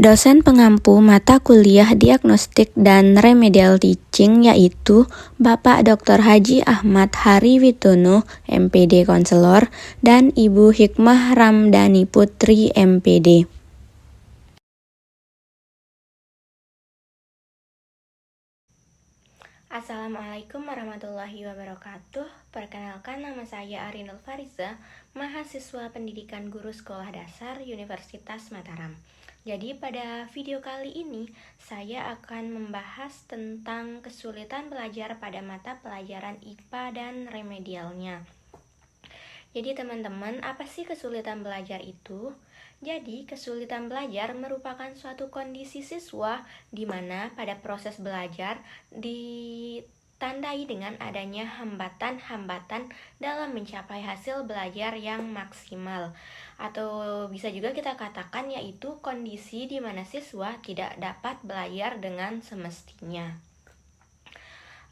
Dosen pengampu mata kuliah Diagnostik dan Remedial Teaching yaitu Bapak Dr. Haji Ahmad Hariwitono, MPD Konselor, dan Ibu Hikmah Ramdhani Putri, MPD. Assalamualaikum warahmatullahi wabarakatuh. Perkenalkan, nama saya Arinul Fariza, mahasiswa pendidikan guru sekolah dasar Universitas Mataram. Jadi pada video kali ini saya akan membahas tentang kesulitan belajar pada mata pelajaran IPA dan remedialnya. Jadi teman-teman, apa sih kesulitan belajar itu? Jadi, kesulitan belajar merupakan suatu kondisi siswa di mana pada proses belajar ditandai dengan adanya hambatan-hambatan dalam mencapai hasil belajar yang maksimal. Atau bisa juga kita katakan yaitu kondisi di mana siswa tidak dapat belajar dengan semestinya.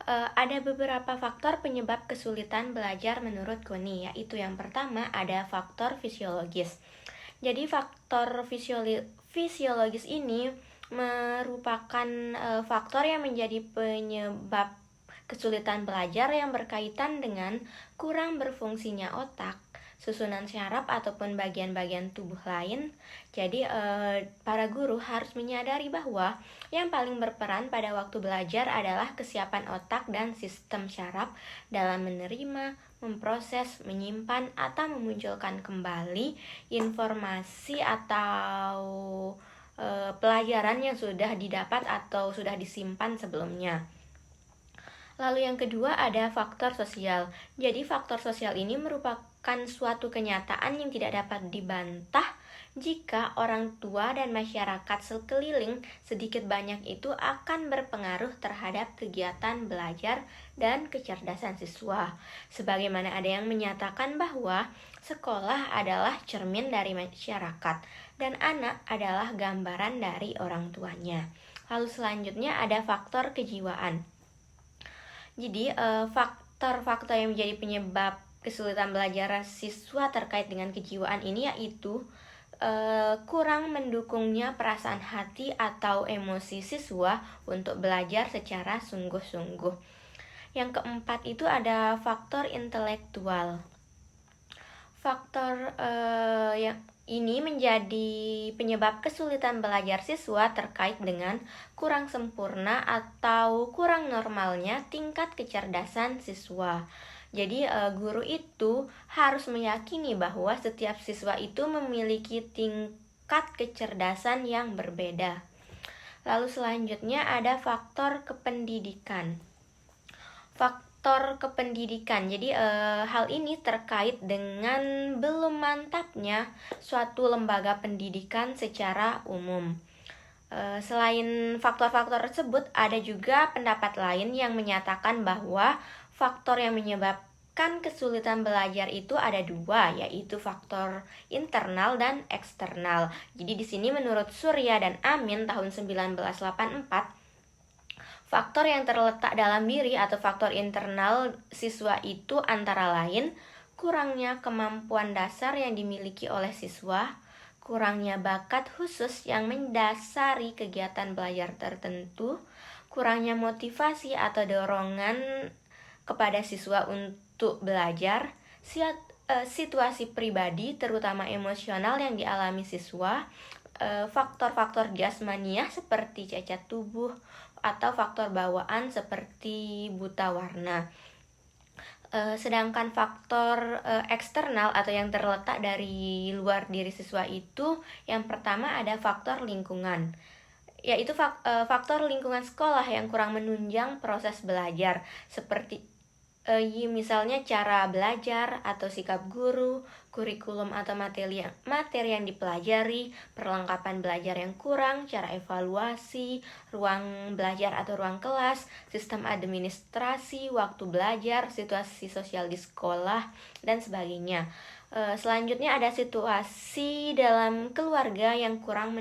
Ada beberapa faktor penyebab kesulitan belajar menurut Koni, yaitu yang pertama ada faktor fisiologis. Jadi faktor fisiologis ini merupakan faktor yang menjadi penyebab kesulitan belajar yang berkaitan dengan kurang berfungsinya otak, susunan syaraf ataupun bagian-bagian tubuh lain. Jadi para guru harus menyadari bahwa yang paling berperan pada waktu belajar adalah kesiapan otak dan sistem syaraf dalam menerima, memproses, menyimpan, atau memunculkan kembali informasi atau pelajaran yang sudah didapat atau sudah disimpan sebelumnya. Lalu yang kedua ada faktor sosial. Jadi faktor sosial ini merupakan suatu kenyataan yang tidak dapat dibantah jika orang tua dan masyarakat sekeliling sedikit banyak itu akan berpengaruh terhadap kegiatan belajar dan kecerdasan siswa. Sebagaimana ada yang menyatakan bahwa sekolah adalah cermin dari masyarakat dan anak adalah gambaran dari orang tuanya. Lalu selanjutnya ada faktor kejiwaan. Jadi faktor-faktor yang menjadi penyebab kesulitan belajar siswa terkait dengan kejiwaan ini yaitu kurang mendukungnya perasaan hati atau emosi siswa untuk belajar secara sungguh-sungguh. Yang keempat itu ada faktor intelektual. Faktor yang ini menjadi penyebab kesulitan belajar siswa terkait dengan kurang sempurna atau kurang normalnya tingkat kecerdasan siswa. Jadi guru itu harus meyakini bahwa setiap siswa itu memiliki tingkat kecerdasan yang berbeda. Lalu selanjutnya ada faktor kependidikan. Faktor kependidikan. Jadi hal ini terkait dengan belum mantapnya suatu lembaga pendidikan secara umum. Selain faktor-faktor tersebut, ada juga pendapat lain yang menyatakan bahwa faktor yang menyebabkan kesulitan belajar itu ada dua, yaitu faktor internal dan eksternal. Jadi di sini menurut Surya dan Amin tahun 1984, faktor yang terletak dalam diri atau faktor internal siswa itu antara lain kurangnya kemampuan dasar yang dimiliki oleh siswa, kurangnya bakat khusus yang mendasari kegiatan belajar tertentu, kurangnya motivasi atau dorongan kepada siswa untuk belajar, situasi pribadi terutama emosional yang dialami siswa, faktor-faktor jasmaniah seperti cacat tubuh, atau faktor bawaan seperti buta warna. Sedangkan faktor eksternal atau yang terletak dari luar diri siswa itu yang pertama ada faktor lingkungan, yaitu faktor lingkungan sekolah yang kurang menunjang proses belajar seperti misalnya cara belajar atau sikap guru, kurikulum atau materi yang dipelajari, perlengkapan belajar yang kurang, cara evaluasi, ruang belajar atau ruang kelas, sistem administrasi, waktu belajar, situasi sosial di sekolah, dan sebagainya. Selanjutnya ada situasi dalam keluarga yang kurang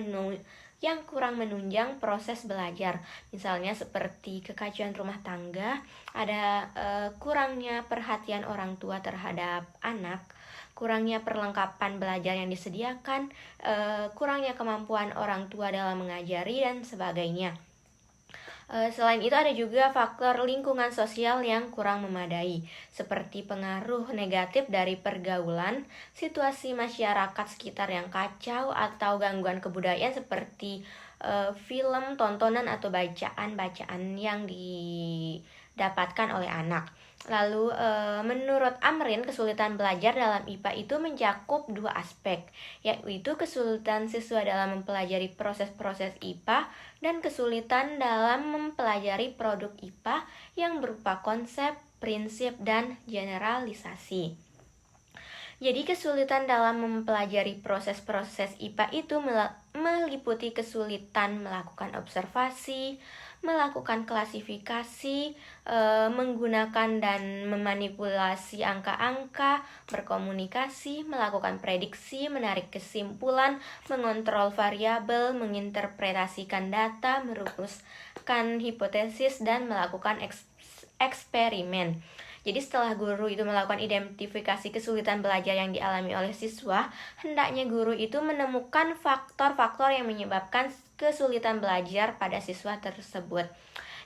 menunjang proses belajar. Misalnya seperti kekacauan rumah tangga, ada kurangnya perhatian orang tua terhadap anak, kurangnya perlengkapan belajar yang disediakan, kurangnya kemampuan orang tua dalam mengajari, dan sebagainya. Selain itu ada juga faktor lingkungan sosial yang kurang memadai, seperti pengaruh negatif dari pergaulan, situasi masyarakat sekitar yang kacau, atau gangguan kebudayaan seperti film, tontonan, atau bacaan-bacaan yang didapatkan oleh anak. Lalu menurut Amrin, kesulitan belajar dalam IPA itu mencakup dua aspek, yaitu kesulitan siswa dalam mempelajari proses-proses IPA dan kesulitan dalam mempelajari produk IPA yang berupa konsep, prinsip, dan generalisasi. Jadi kesulitan dalam mempelajari proses-proses IPA itu meliputi kesulitan melakukan observasi, melakukan klasifikasi, menggunakan dan memanipulasi angka-angka, berkomunikasi, melakukan prediksi, menarik kesimpulan, mengontrol variabel, menginterpretasikan data, merumuskan hipotesis, dan melakukan eksperimen. Jadi setelah guru itu melakukan identifikasi kesulitan belajar yang dialami oleh siswa, hendaknya guru itu menemukan faktor-faktor yang menyebabkan kesulitan belajar pada siswa tersebut.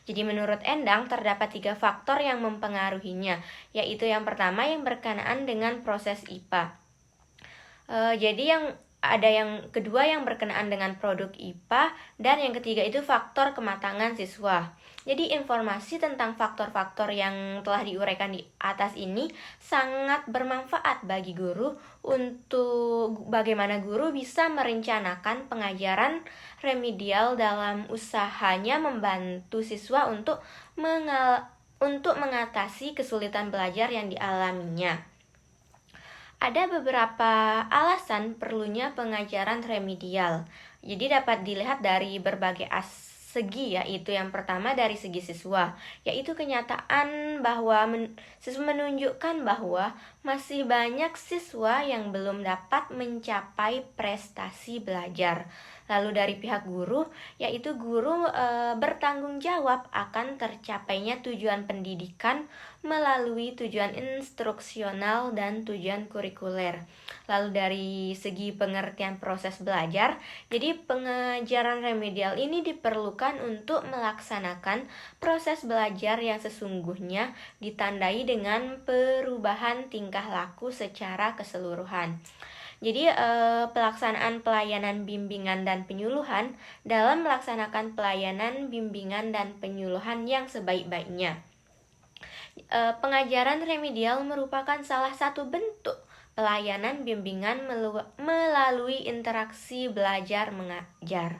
Jadi menurut Endang terdapat 3 faktor yang mempengaruhinya, yaitu yang pertama yang berkenaan dengan proses IPA. Jadi yang kedua yang berkenaan dengan produk IPA, dan yang ketiga itu faktor kematangan siswa. Jadi informasi tentang faktor-faktor yang telah diuraikan di atas ini sangat bermanfaat bagi guru untuk bagaimana guru bisa merencanakan pengajaran remedial dalam usahanya membantu siswa untuk mengatasi kesulitan belajar yang dialaminya. Ada beberapa alasan perlunya pengajaran remedial. Jadi dapat dilihat dari berbagai segi, yaitu yang pertama dari segi siswa, yaitu kenyataan bahwa siswa menunjukkan bahwa masih banyak siswa yang belum dapat mencapai prestasi belajar. Lalu dari pihak guru, yaitu guru bertanggung jawab akan tercapainya tujuan pendidikan melalui tujuan instruksional dan tujuan kurikuler. Lalu dari segi pengertian proses belajar, jadi pengajaran remedial ini diperlukan untuk melaksanakan proses belajar yang sesungguhnya ditandai dengan perubahan tingkah laku secara keseluruhan. Jadi pelaksanaan pelayanan bimbingan dan penyuluhan dalam melaksanakan pelayanan bimbingan dan penyuluhan yang sebaik-baiknya. Pengajaran remedial merupakan salah satu bentuk pelayanan bimbingan melalui interaksi belajar mengajar.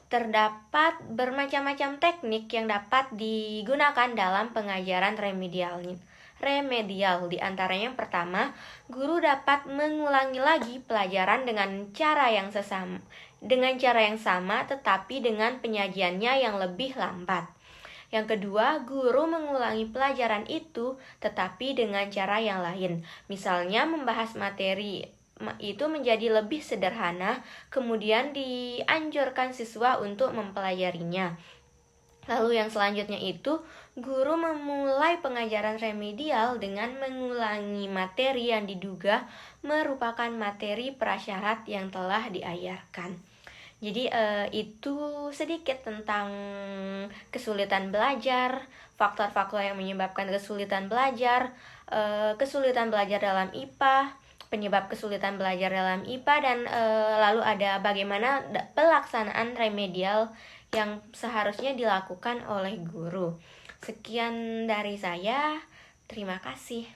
Terdapat bermacam-macam teknik yang dapat digunakan dalam pengajaran remedial. Di antaranya yang pertama, guru dapat mengulangi lagi pelajaran dengan cara yang sama tetapi dengan penyajiannya yang lebih lambat. Yang kedua, guru mengulangi pelajaran itu tetapi dengan cara yang lain. Misalnya membahas materi itu menjadi lebih sederhana, kemudian dianjurkan siswa untuk mempelajarinya. Lalu yang selanjutnya itu, guru memulai pengajaran remedial dengan mengulangi materi yang diduga merupakan materi prasyarat yang telah diajarkan. Jadi itu sedikit tentang kesulitan belajar, faktor-faktor yang menyebabkan kesulitan belajar dalam IPA, penyebab kesulitan belajar dalam IPA, dan lalu ada bagaimana pelaksanaan remedial yang seharusnya dilakukan oleh guru. Sekian dari saya, terima kasih.